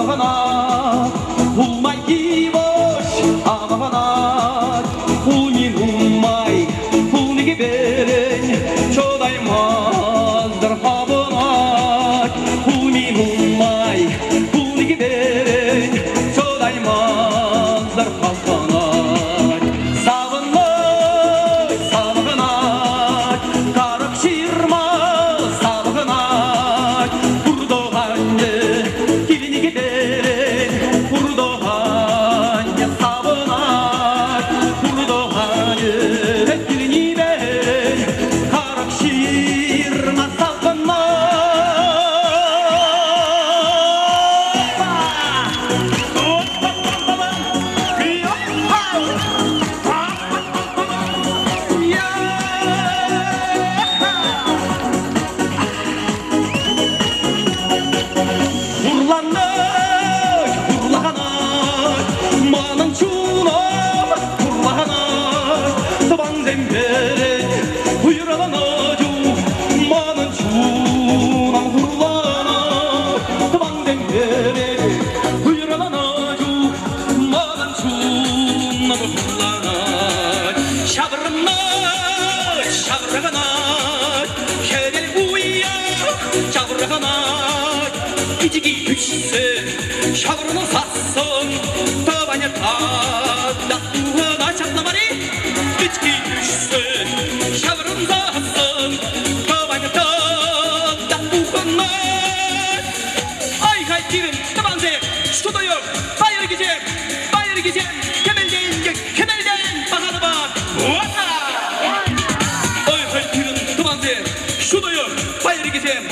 Havana düşse şavrunu satsın tavana tada uğuna çatlamanı içki düşse şavrunu satsın tavana tada uğuna ay hay kirim tabanze şuda yok bayır gideceğim kemelden bakalım bak ay hay kirim tabanze şuda yok bayır gideceğim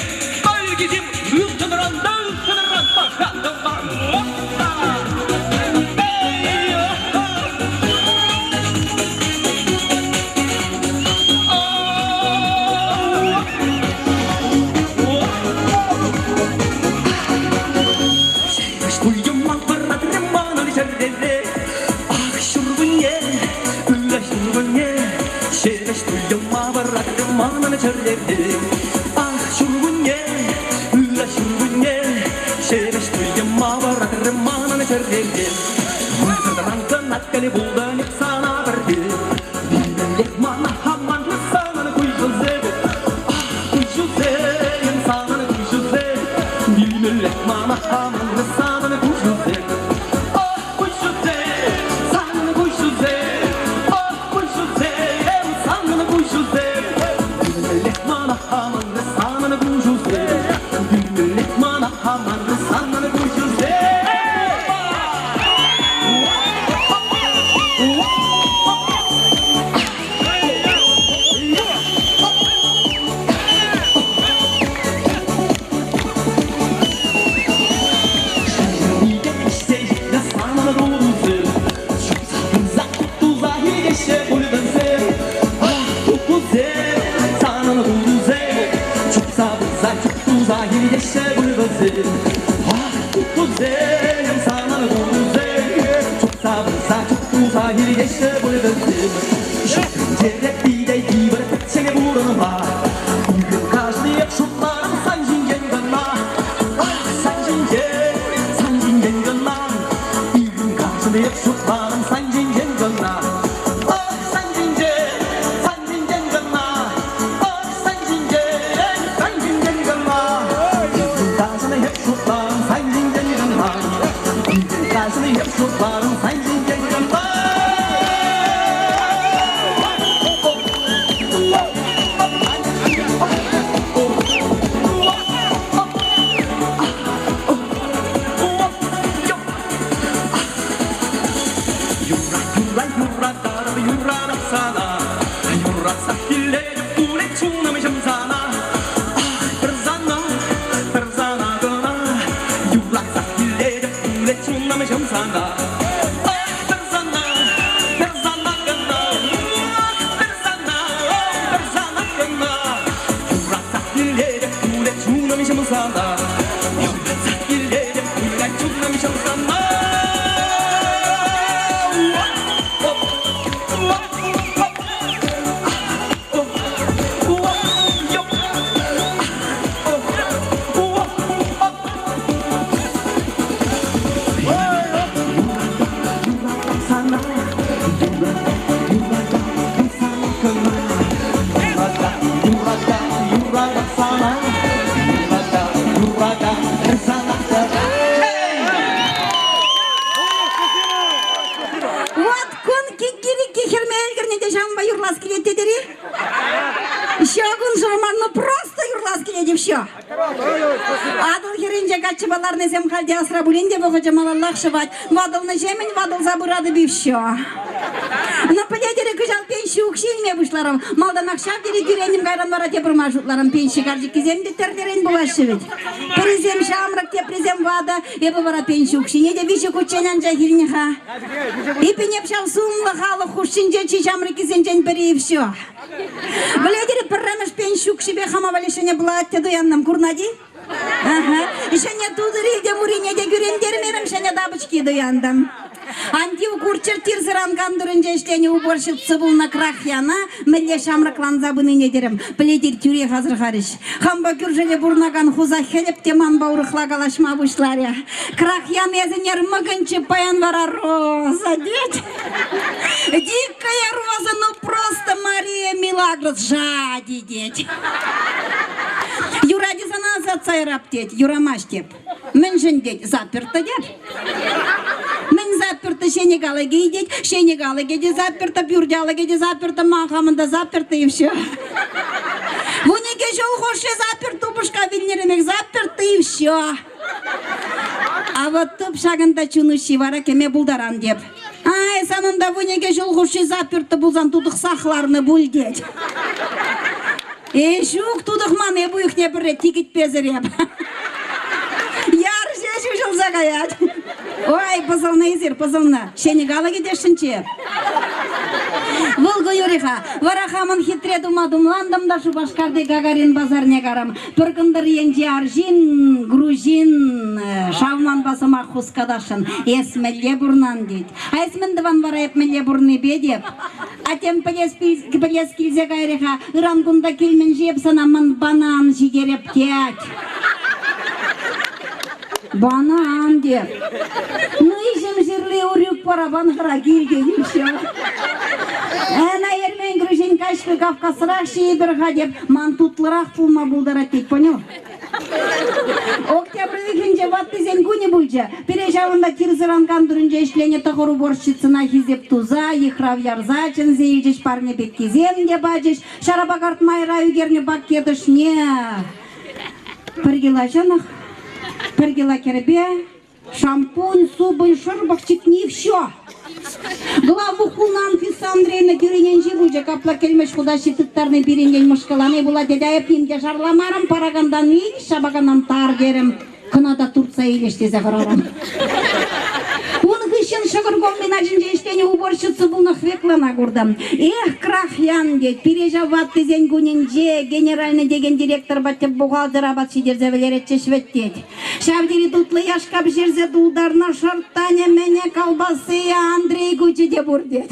Вадал жемен, вадал забырады бившо. На полядере кыжал пенши укшилме бушларым. Малдан акшап дере дюреним гайран бара те бурмажутларым. Пенши каржи кизем де тердерен булашывет. Презем шамрак те презем вада. Ебы бара пенши укшине де виши кученан жахилниха. И пенепшал сумла халы хушинже чишамрак кизенчен берившо. Полядере пыррамыш пенши укшибе хама валишене блатте дуяннам курнади. Ага. Шене тудыри де мурине де гюрендермерим шене дабычки дуяндам. Антив курчер тирзыранган дурынже иштени уборщица бул на крахяна, мелле шамраклан забыны недерим. Пледир тюре хазыр хариш. Хамба кюржеле бурнаган хуза хелеп теман баурыхла галашма бушларя. Крахян езенер мыгынчы паян вара роза, деть. Дикая роза, ну просто Мария Милагрос, жади, деть. Юради за нас назад сайрап дед, юрамаш деп. Мен жын дед, заперто дед. Мен заперто шенегалагей дед, шенегалагей де заперто, бюрдялагей де заперто, махамында заперто и все. Вунеге жол хоше заперто, бушка вильнеремек заперто и все. А вот туп шагында чунуши вара кеме булдаран деп. Ай, санында вунеге жол хоше заперто булзан тудық сахларны бул дед. Шук тудық мане буйықне бір рет тикет безіреп. Яр жешу жыл зағаят. Ой, пызылны езір, пызылны. Шенегалы кетешінші. Вылғы юриха, варахамын хитре думадумландым да Шубашкарды Гагарин базарне гарам. Пыркындыр енжи аржин, грузин, шавман басыма хускадашын. Есмелле бурнан дейд. Айсмендіван вара епмелле бурны бедеп. Атем пілес кілзе гайриха, ырангунда келмен жеп санамын банан жидереп кет. Банан деп. Ну ишем жирле урюк парабан хра келгенім все. Әна ермен грузин кашпы кавказырақ шейбірға деп ман тутлырақ пулма булдарат дейд, понял? Октябрь вихенже ватты зен куни бульча. Пережавында кирзыранган дурынже ишлене тахор уборщицына хизеп туза, ихрав ярзачын зейджеш парне беккизен де бачеш, шарабагарт майра үгерне баккедыш не. Піргела жанах, піргела кербе, шампунь, субын, шырбақ чекни, все. Главу хулнан Фиса Андрейна дюрененжи бульча капла келмеш худа шитыттарны биренген мышкаланы була дедайып пинге жарламарым парагандан ил шабаганан тар керім. Кынада Турция илештезе қарарам. Шын шығыргон мен ажынже іштені уборщицы бұлны хвеклана көрдім. Эх, крахян дед, пережават тезен гуненже, генеральный деген директор баттеп бухгалтер абат шидерзе велеретче швет дед. Шавдери дутлы яшкап жерзе дулдарна шырттане мене колбасы Андрей Гучи де бур дед.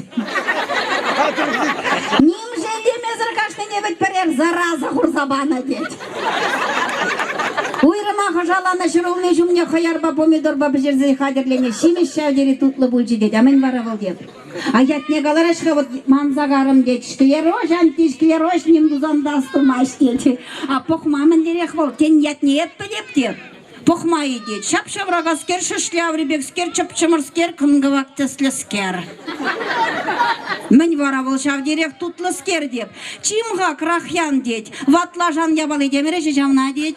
Нимжелде мезір не ведь перер зараза хурзабана дед. Уйрымаха жалана шыровне жумне хаярба помидорба бжерзе хадерлене шимеш шавдери тутлы бульчи дед, а мен варавал дед. А ятне галарашка вот манзагарым дед, шклерош, антисклерош ним дузандастумаш дед. А похмамын дерехвал, тен ятне етті деп дед. Похмайы дед, шап-шаврага скер, шышлявребек скер, чапчымыр скер, кынгывак теслі скер. Мен варавал шавдерек тутлы скер деп. Чимға крахян дед, ватлажан ябалы демере жамна дед.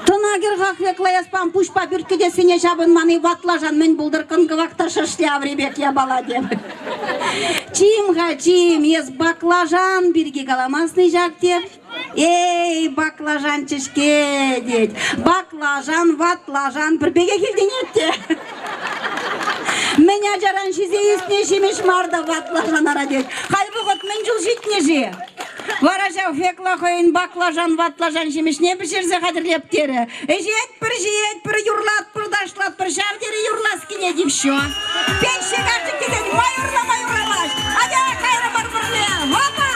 Тонагер хахвекла яспан пушпа бүрткеде сене жабын маны ватлажан мен булдыр кынгывакта шышлявребек ябала деп. Чимға чим, ес баклажан бирге галамасный жак деп. Эй, баклажан чешке дед. Баклажан, ватлажан, бірбеге келден етте. Меня жаран шизе есне шемеш марда ватлажан ара дед. Халбуғыт мен жыл житне же. Варажау фекла қойын баклажан, ватлажан шемеш не пішерзе қадірлеп тері. Жет бір юрлат, бір дашлат, бір шавдері юрлас кене деп шо. Пенші қарчы кезен майырламаш. Аде қайры бар бірле. Опа!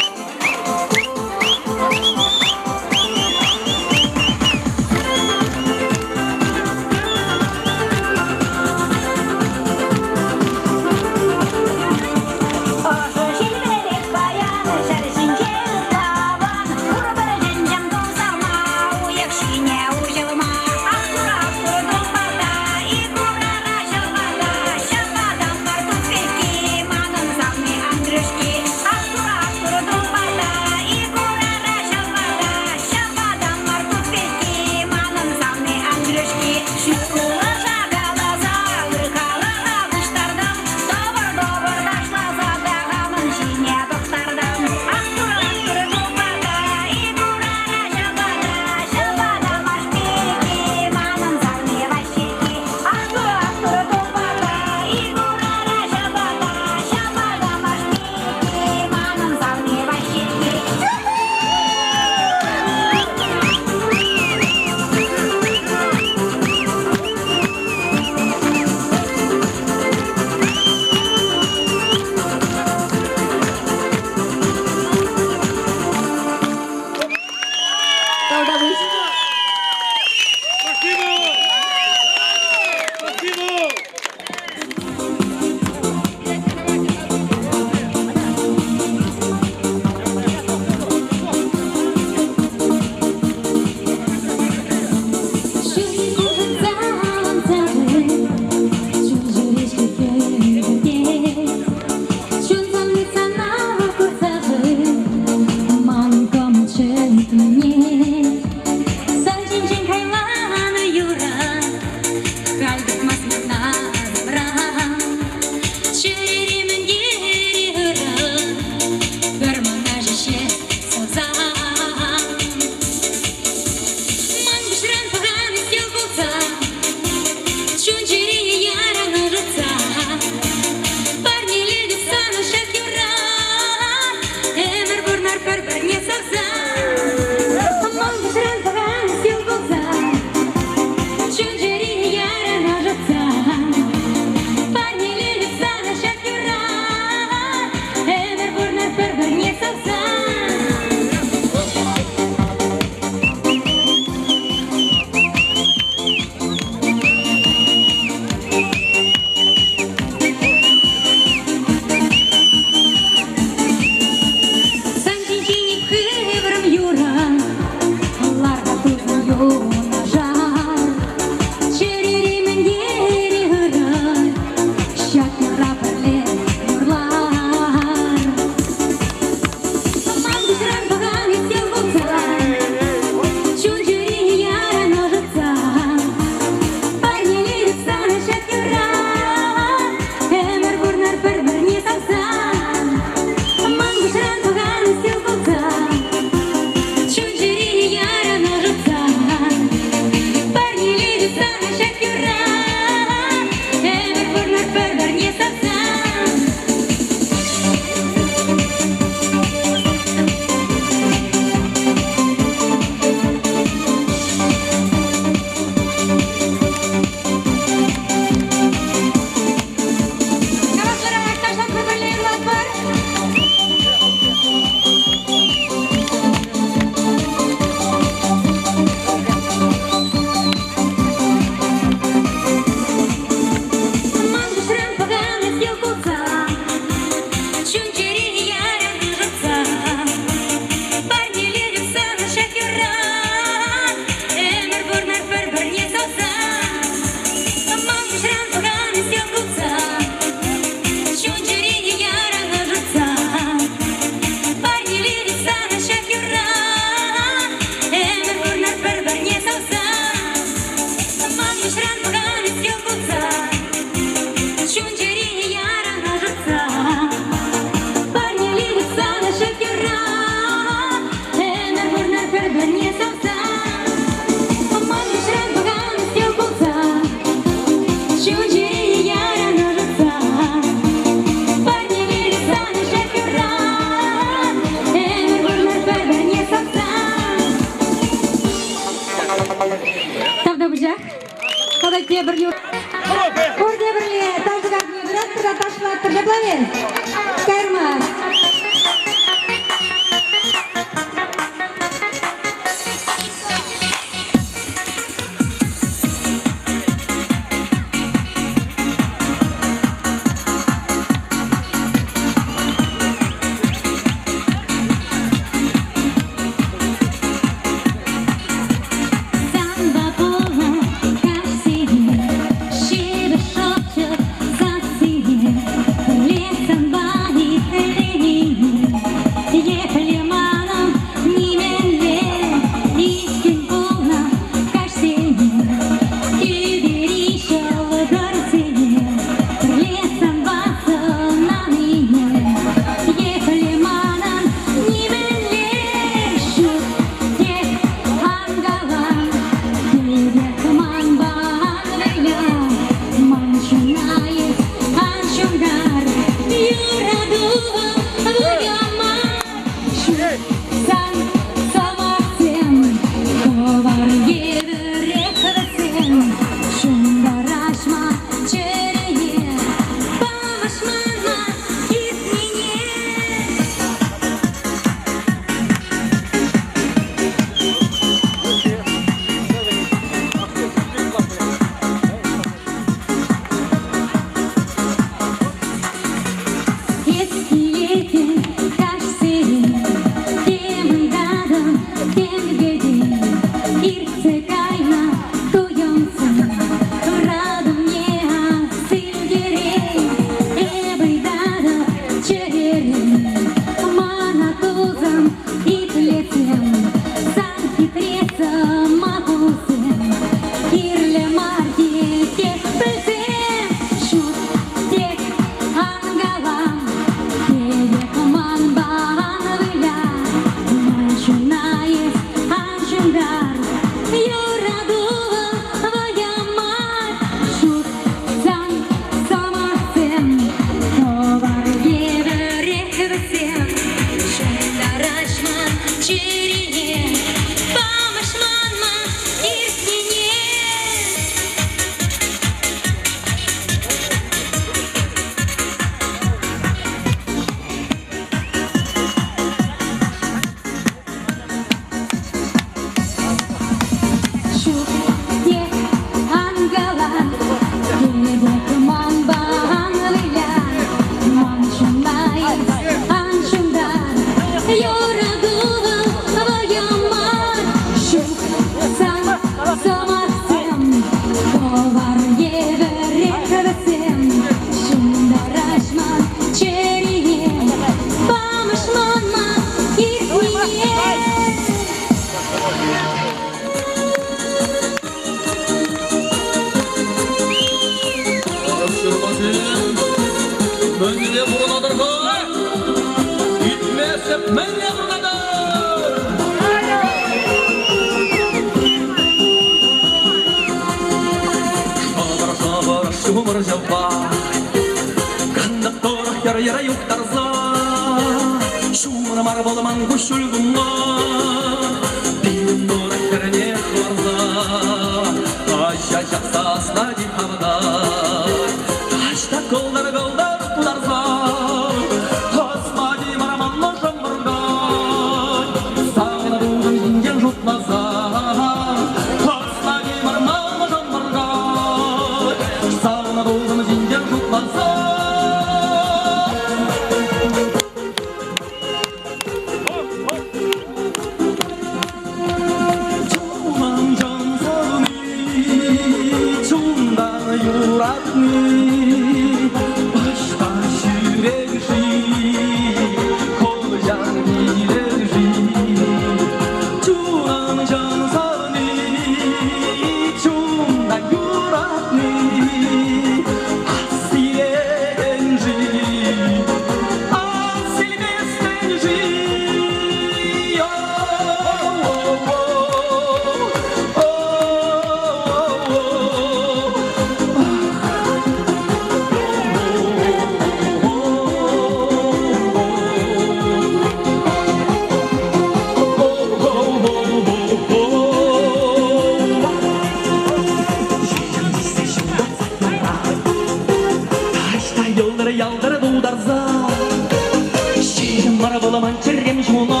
Marabala mançerem juna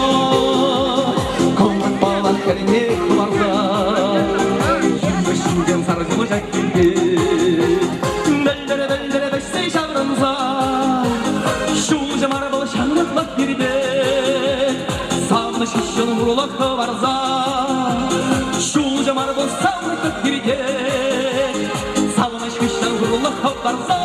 Koman balan kerine kumarza Şimdem sargılı jakkinde Dellere beşsey şavranza Şulca marabala şanlıklak birde Sağlı şişyanı vurulakta varza Şulca marabala sağlıklık birde Sağlı şişyanı vurulakta varza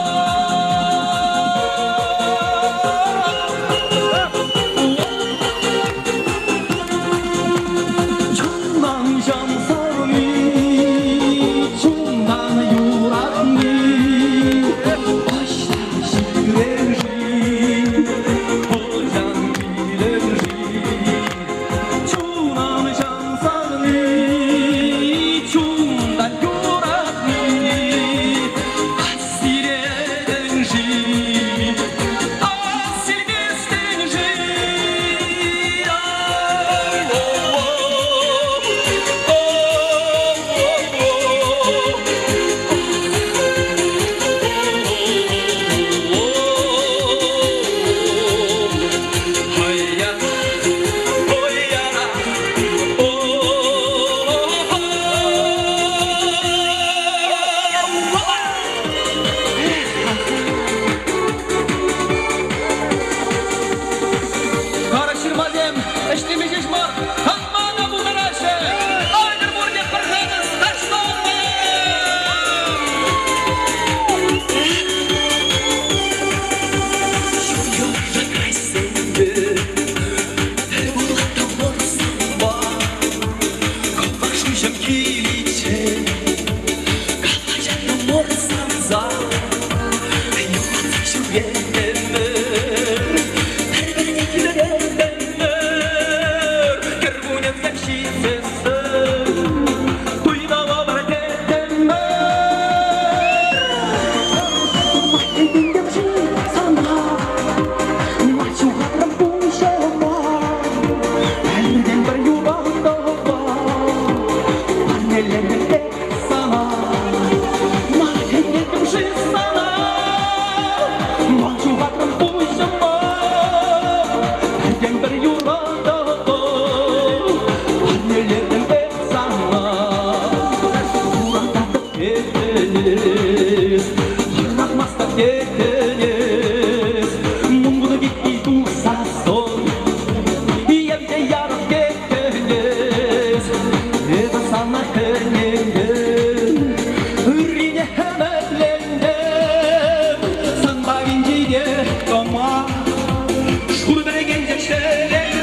Şunu bere gelecek şeyler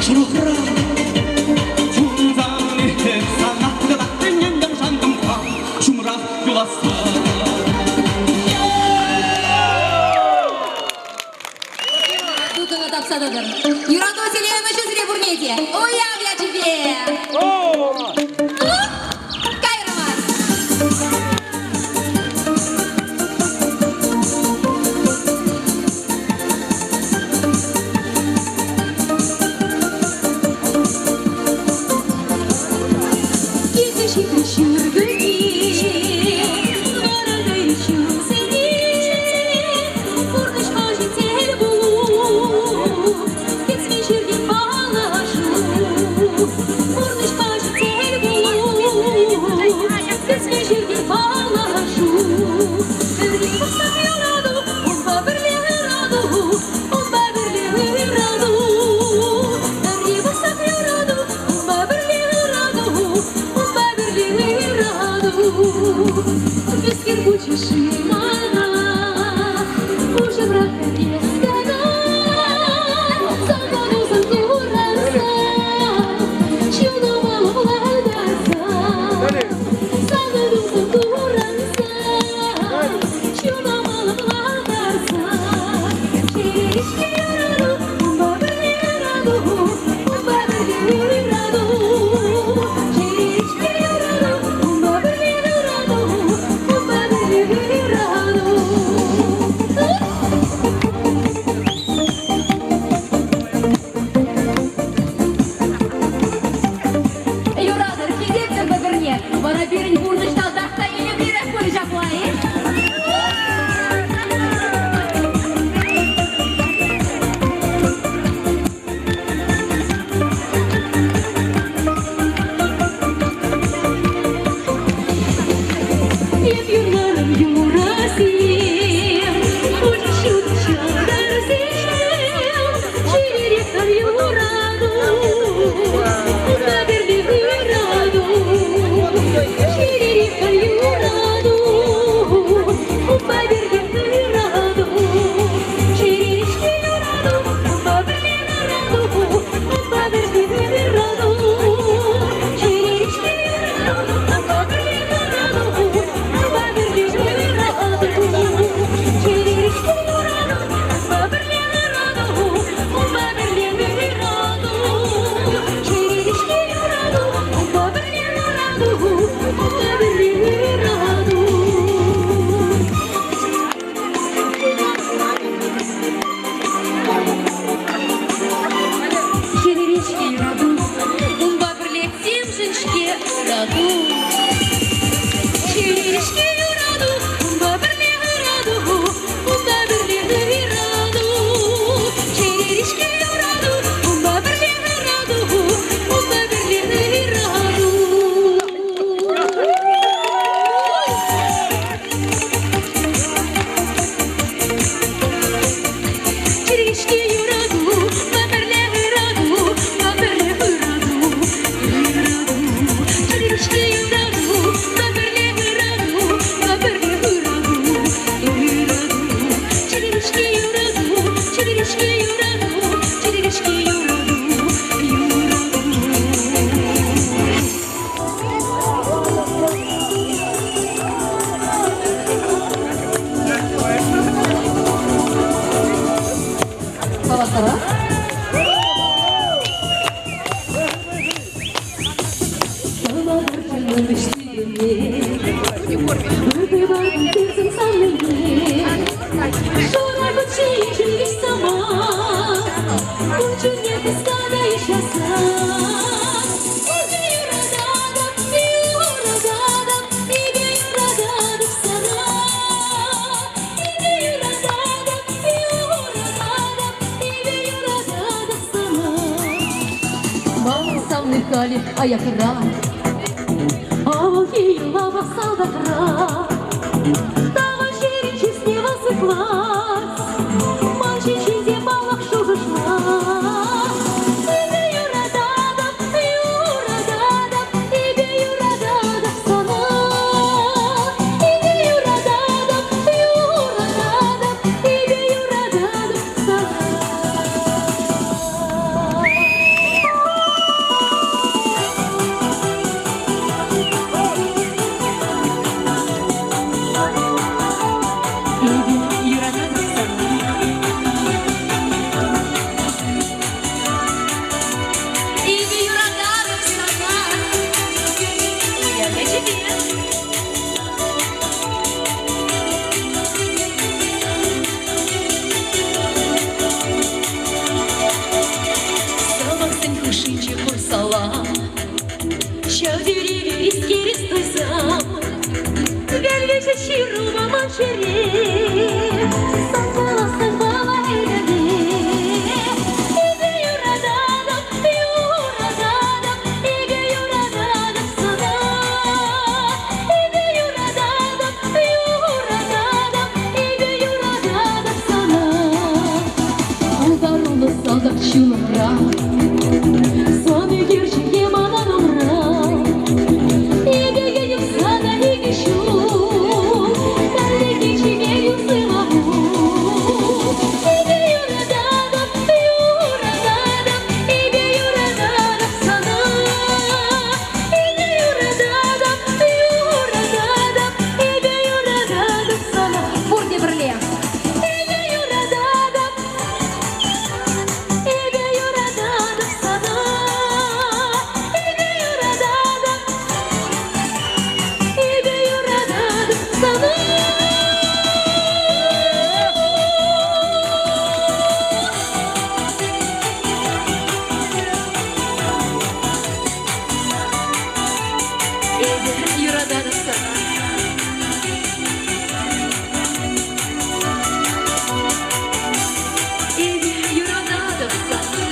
шұрықра Чунзаны санатты даттың ендім жандым Шумрақ юласа Дутова тапсадыдыр. Юрату Селена Шизре Бурмете. Уяв я тебе! Кайрамар! Кезеші күшір гүлге Барады үшін сене Қорқышқа жетел бұл Кетсме жерден балашу Қорқышқа жетел бұл Кетсме жерден балашу Бірге қосақ юраду Онба бірле ұраду Онба бірле ұраду Бірге қосақ юраду Онба бірле ұраду Онба бірле ұраду Бескер көчеші мана Уже брака естігі Санану сандуранса Чудовалы владарса Санану сандуранса Чудовалы владарса Черешке юраду Онба бірле ұраду Онба бірле ұраду Черешке юраду Онба бірле ұраду Онба бірле ұраду Юрадыр кезектің біріне Бана берін бұрныштал дақта ене берек қой жақлай Еп юрларым юрасем Ұлшын чадарсем Жереректар юраду Онда бірле ұраду Жереректар юраду Онда бірле ұраду Жерешке юраду Онда бірле ұраду Онда бірле ұраду Жерешке юраду Онда бірле ұраду Онда бірле ұраду Жерешке юраду Онда бірле ұраду Онда бірле ұраду Жерешке юраду Онда бірле ұраду Онда бірле ұраду Жерешке юраду Онда бірле семжіншке ұраду Жерешке юраду Онда бірле ұраду Онда бірле ұраду Жерешке юраду Онда бірле ұраду Онда бірле ұраду Жерешке юраду Онда бірле ұраду Онда бірле ұраду Жерешке юраду Онда бірле ұраду Онда бірле ұраду Жерешке юраду Жерешке юраду Жерешке юраду Babasara. Sabahlar çalmış dilimle Öpüyorum kızım sanmıyor Şuna kuçayım sama Kuçun yapıskada yaşasa Ucu yuradada, yuradada İbe yuradada sana İbe yuradada, yuradada İbe yuradada sana Мама сам нехали, а я кра А віла басалда кра Тава жеречі снева сыклась Мальчичи земалах шужышла Тебе юрадада, юрадада Тебе юрадада sana Тебе юрадада, юрадада Тебе юрадада sana Машинчик курсала, ща деревья искерис тойса, вельвеся щирума маншере, сапала, сапала эляде. Иге юрададам, иге юрададам сада. Иге юрададам, иге юрададам сада. Алдарулы салдак чулымра, саны герчик еманан умра. Иге генем сада, иге шу, калли кичине юсымаху. Иге юрададам, иге юрададам сада. Иге юрададам, иге юрададам сада. Фурте бірле. Иге юрададам, иге юрададам сада. Иге юрададам, иге юрададам сада. Иге юрададам сада. Иге юрададам сада. Иге юрададам сада.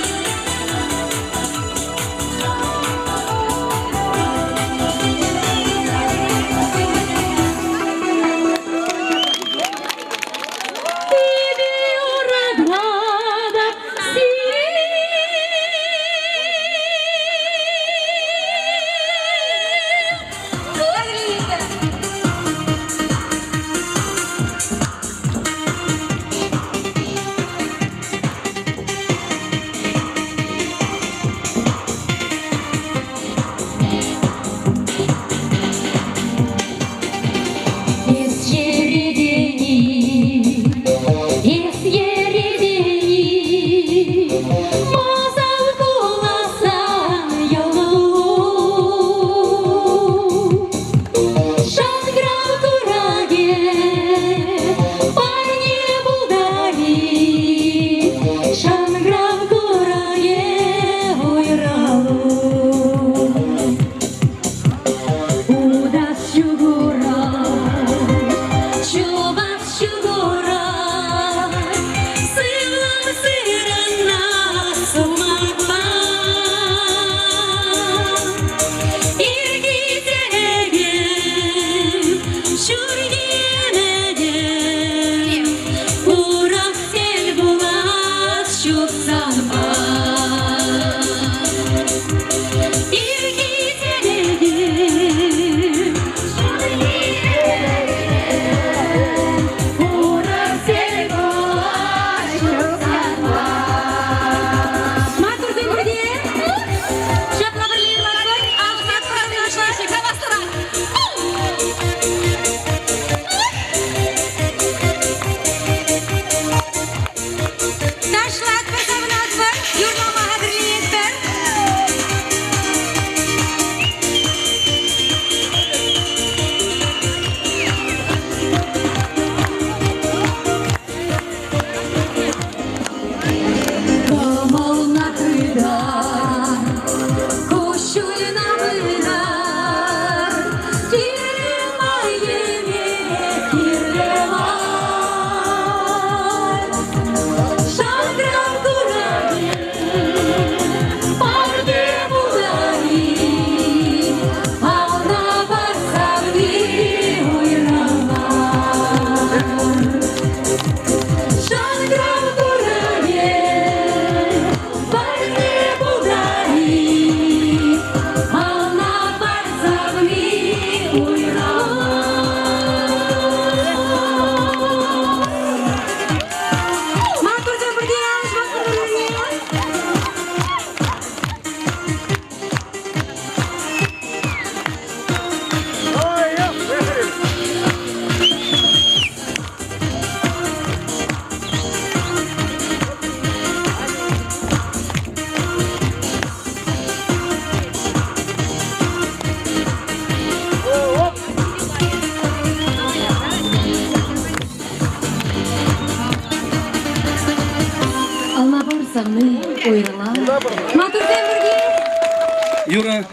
Матурден бірге.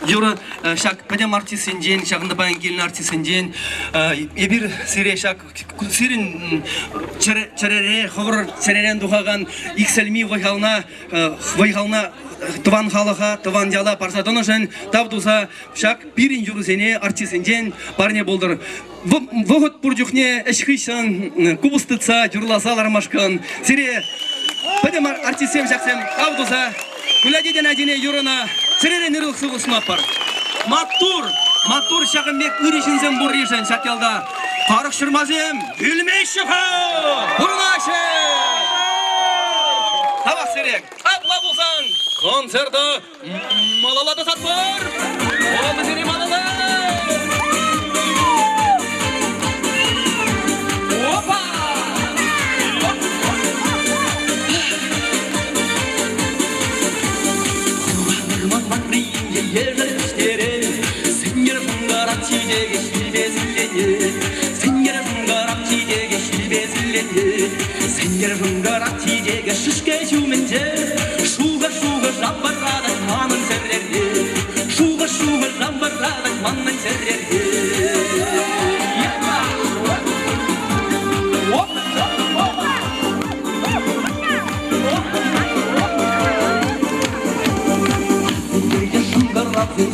Юра, шак падям артисенден, шагында баян келін артисенден, ебір сире шак сирин чарере хор чаререн духаган иксельми вайгална тыван халаха, тыван яла парсатона жан тавдуза шак пирин юрузене артисенден парне болдыр. Вогот пурджухне эшхишан кубустыца юрласалар машкан сире падям артисем шаксем тавдуза Кулядиден адине юрына церере нырыл сывысына пар. Матур шағынбек үрішінзен бұрришен шакелда. Қарық шырмазем, үлмей шыға! Бұрнашы! Табақ серек, абла болсан, концерті малалады сатпыр! Олды зере малалы! Опа! Сендер жыңғарап тидегі шішке жуменде Шуға жамбарады манын сәррерде Шуға жамбарады манын сәррерде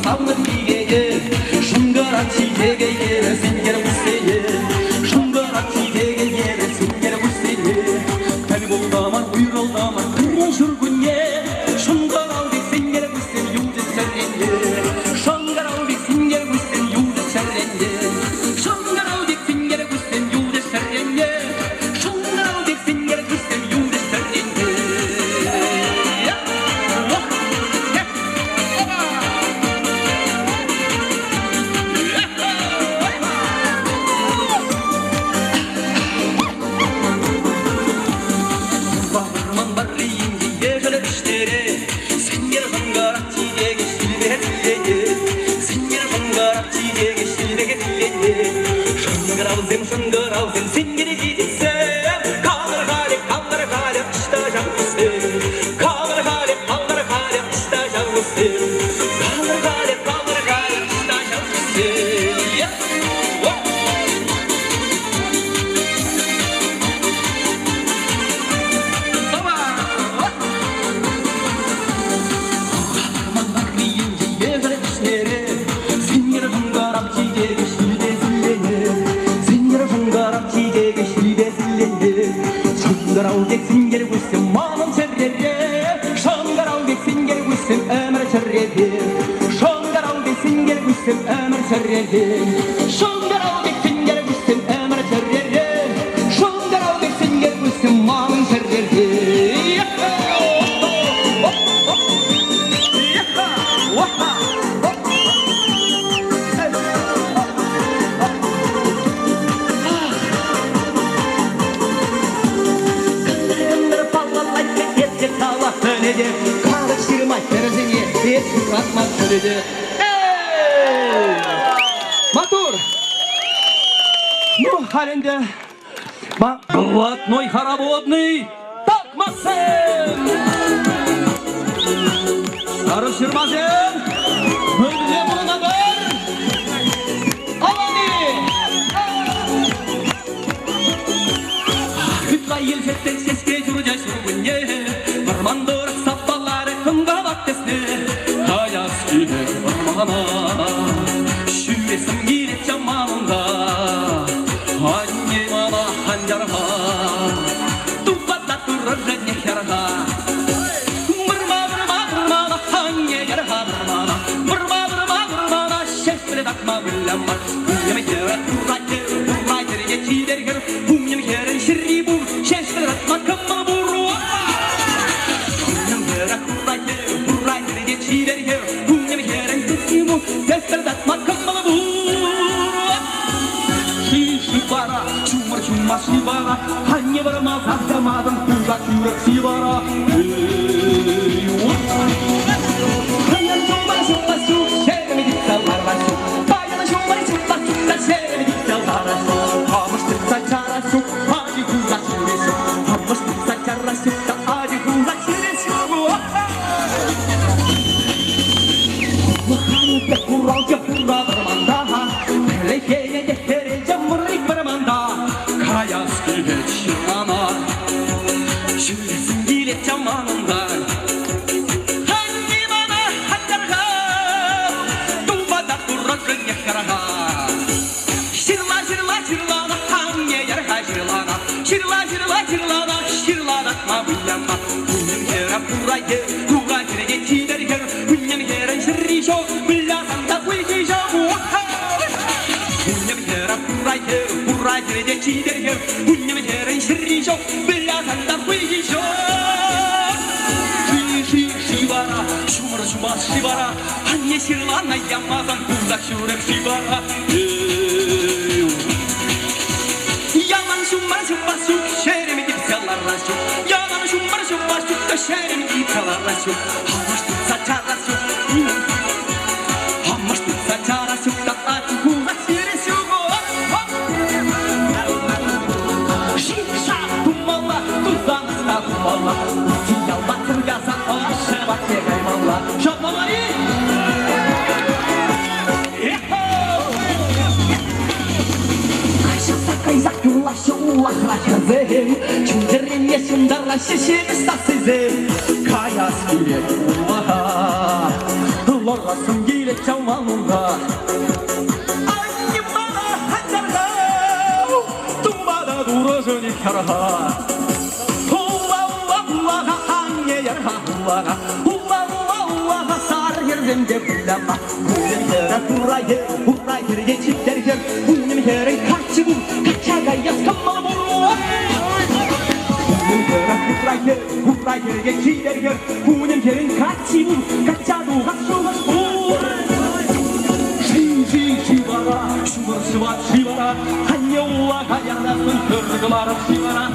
Сауны тигеге, жыңғарап тидеге сендер бұстеге Жыңғарап тидеге сендер бұстеге Тәл болдаман, ұйрылдаман, күрген жүргінге Жыңғарау бек сендер бұстен юлды сәрренде Жыңғарау бек сендер бұстен юлды сәрренде Жыңғарау бек сендер бұстен юлды сәрренде Жыңғарау бек сендер бұстен юлды сәрренде Шыңғыраузен сендері жидесі Қалыр қалеп ұшта жаңғысы Қалыр қалеп ұшта жаңғысы Қалыр қалеп ұшта жаңғысы Шыңғырау бек сендер өссем мамын сәрреде Шыңғырау бек сендер өссем өмір сәрреде Шыңғырау бек сендер өссем өмір сәрреде Шыңғырау бек сендер өссем өмір сәрреде Шыңғырау бек сендер өссем мамын сәрреде Қарық шырмай тәрізіне ескі қатмақ сөйледі Матур! Ну, халенде Блатной хороводный Так, Максим! Қарық шырмазен Мөлде мұнадыр Алани! Күтла елсеттен сеске жүрде сүргінне Мандор сапалары кымға баттесіне Таяс кейде ұрмағана Шүресім келет жаманында Анне мана ханжарға Туппатла тұрыр және херға Мұрма ханне ерға Мұрма шешпілі дақма бүлләмар Үмем хері ұрайтыр ечидергер Үмем хері шырри бұл шешпілі дақма кыммы бұру Шибара, ханне барма саздамадым, кузак жүрек сибара. Ханнан жолбар жолба сук, шерме дит салбарба сук. Баяна жолбар жолба сукта, шерме дит салбара сук. Хамыштырса чара сук, ади кузак жүрек сук. Хамыштырса чара сукта, ади кузак жүрек сук. Şirlada şirlada ma buyama Bunyan kera burayı Kuga kirege tider ger Bunyan kera şirri şo Billa santa kuiki şo Bunyan kera burayı Kuga kirege tider ger Bunyan kera şirri şo Billa santa kuiki şo Şivara Şumara şuma şivara Hanye şirlana yamazan Kuzak şurek şivara Yalan şumara şuma şuk Şerimi gidip yalarla şuk Yalan şumara şuma şuk Şerimi gidip yalarla şuk Hamaş tutsa çara şuk Hamaş tutsa çara şuk Tatlar kuzak şiri şuk Şikşa kumalla Tuzdanızda kumalla Yallah kırgasan Aşağı bak yegaymallah Şaplamayı Kaysak yulaşı ulakla kızım Çüncerin yaşımdarla şişini saksızım Kayas gile ulaha Lorlasın gile çamalunda Annem bana hacarda Tumbada duruşun ikarha Hula hula hula hange yarha hula Hula hula hula sar yerimde bulama Benim yere burayı Burayı geçip derken Benim yere kaçı bu Kaçaga yaskamalı burma Benim yere burayı geçip derken Benim yere kaçı bu Kaçaga yaskamalı Şivara Şumar şivar şivara Hanya ula kayanasın Kırgılarım şivara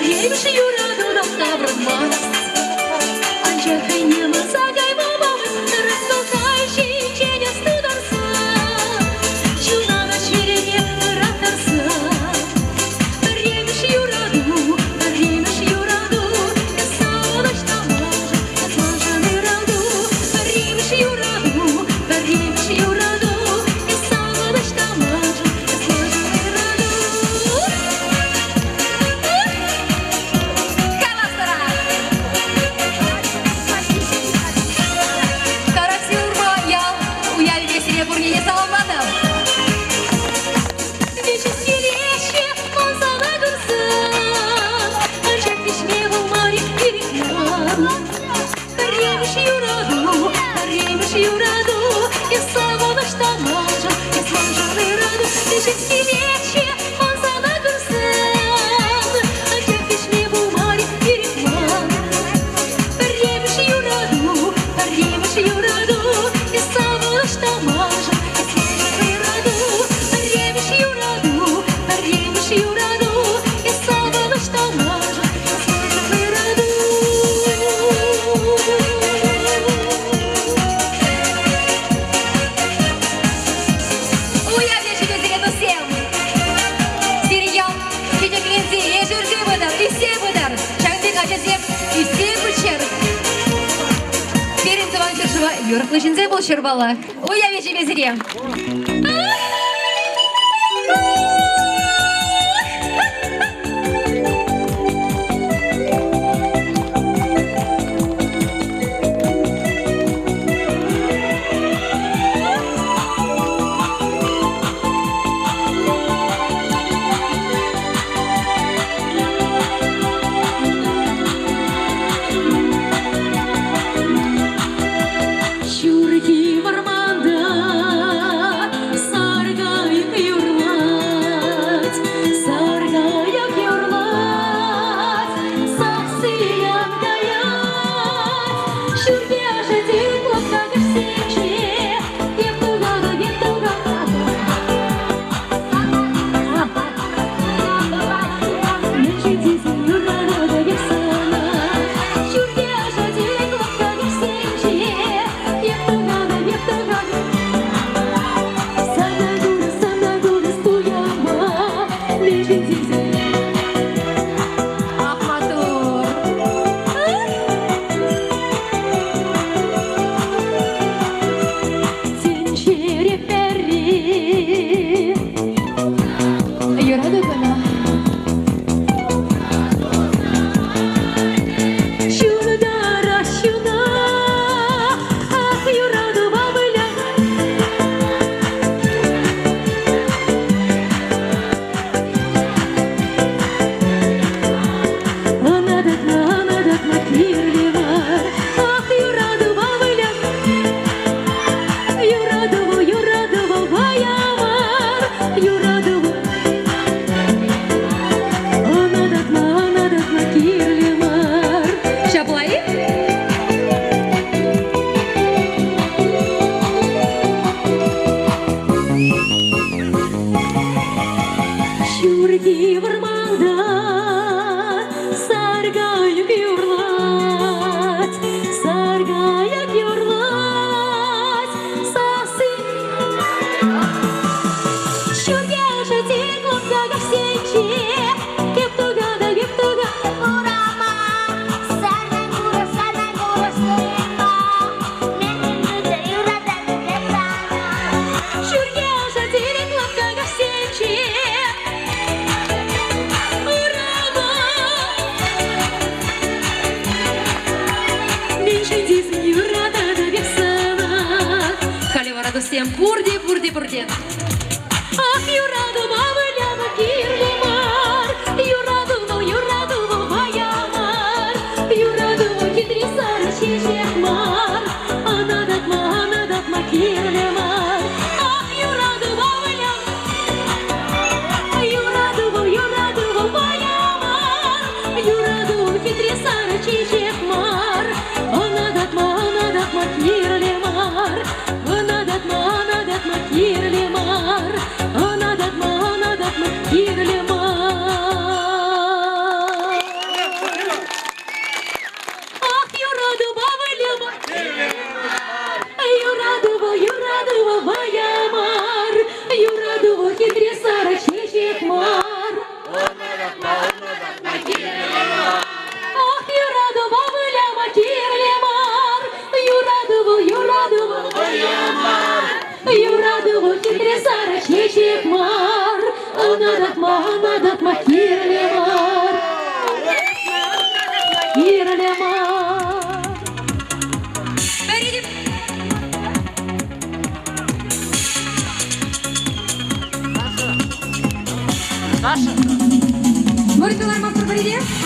Веришь, юраду нам добром Анча хренема сагай бабам Расколкающий тень остударса Чуна на черене ратарса Веришь, юраду Я сама ночь тамажа Я смажаны раду Веришь, юраду Я сама ночь тамажа Я смажаны раду Юрық лышынзай бол шырбала. Ой, авечі безіре. Всем пурди, пурди, пурди. Ах, юраду, мама, ляма, кирлимар. Юраду, баямар. Юраду, кидрисар, чечекмар. Анадатма, кирлимар. Ах, юраду, мама, ляма. Юраду, баямар. Юраду, кидрисар, чечекмар. Анадатма, кирлимар. Анадатма, кирлимар. Анадатма, кирлимар. Риде.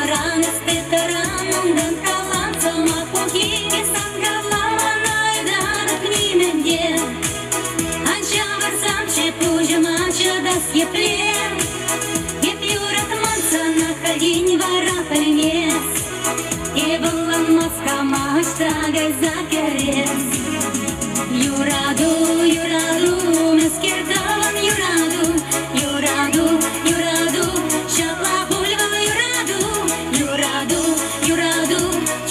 Ранес петарам, ден каланцам, а кухи, сан гавлава найдан. Маштагай закерес Юраду, юраду Мескердалан юраду Юраду, юраду Шапла бульвал юраду Юраду, юраду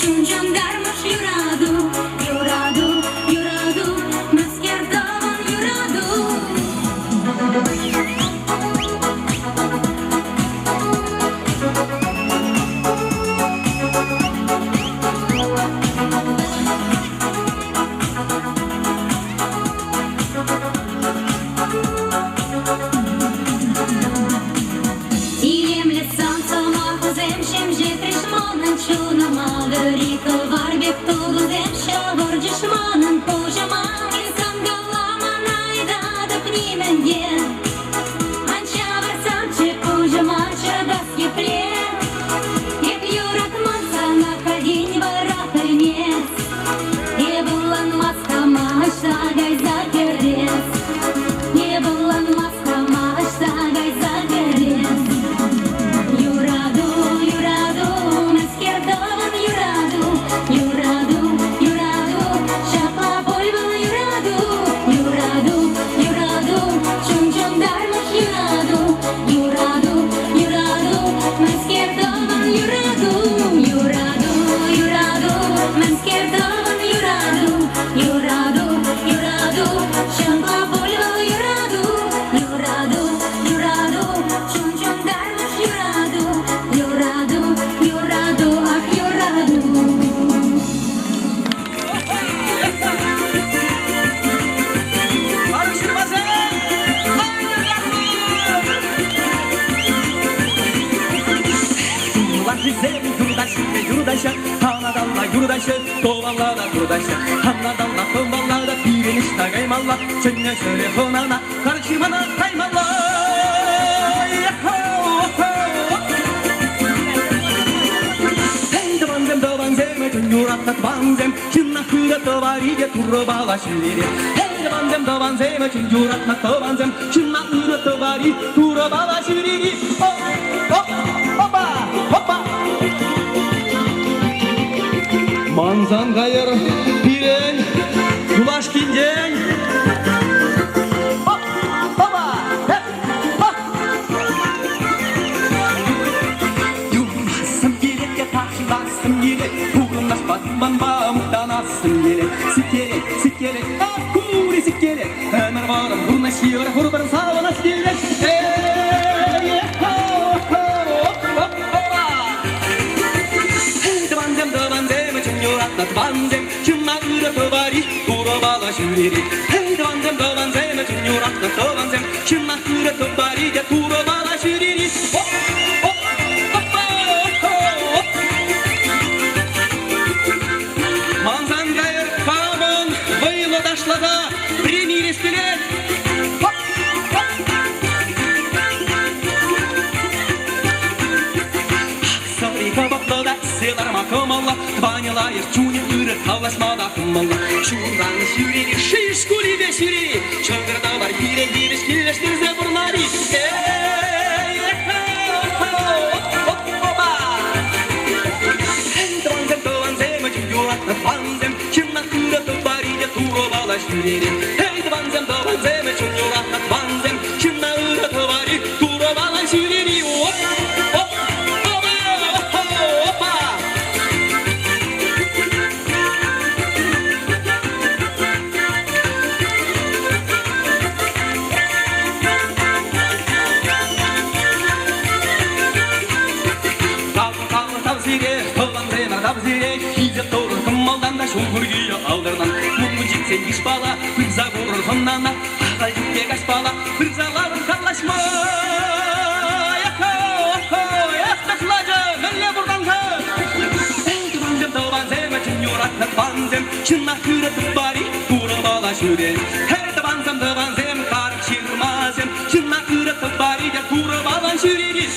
Чунчон гармаш юраду Юраду, юраду Мескердалан юраду Manzan gayır piren Kulaş kinjen Hop hopa hep hop Yumuşasım gerek ya taşlasım gerek Uğurlaşmadan bağımdanasım gerek Sikerek sikerek kuri sikerek Hemen varım burnaşıyor Hurbarım sağlanas gerek Vanzem, kimma ura tovari, ura bala shuriri. Hey, vanzem, vanzem, chunyura to vanzem, kimma ura tovari, ya ura bala shuriri. Hop, hop, hoppa, hop. Manzan gayer kamon, vayla dashlada, primiri stilet. Hop, hop. Sorry, kabakla selar makamalla, banyalayır çunya ürü tavlaşmada kımalla. Şuradan süreli, şiş kuli de süreli. Çöngırda var hire giriş kirleştirse burnari. Vanzem, vanzem, çunyurat vanzem, kimna ürü tubari de turo bala süreli. Hey, vanzem, vanzem, çunyurat vanzem, kimna ürü tubari, turo bala süreli. Hop, hop. Şungurgiya aldırdan Mutlu ciksen iş bala Fırza vurur honnana Akal jükke kaç bala Fırzaların kallaşma Yaklaşlacı Melle buradan kal Vanzem da vanzem Çunyuratla vanzem Çınna kırıtıp bari Kura bala şüren Her de vanzem da vanzem Karık şirmazem Çınna kırıtıp bari Kura bala şüreni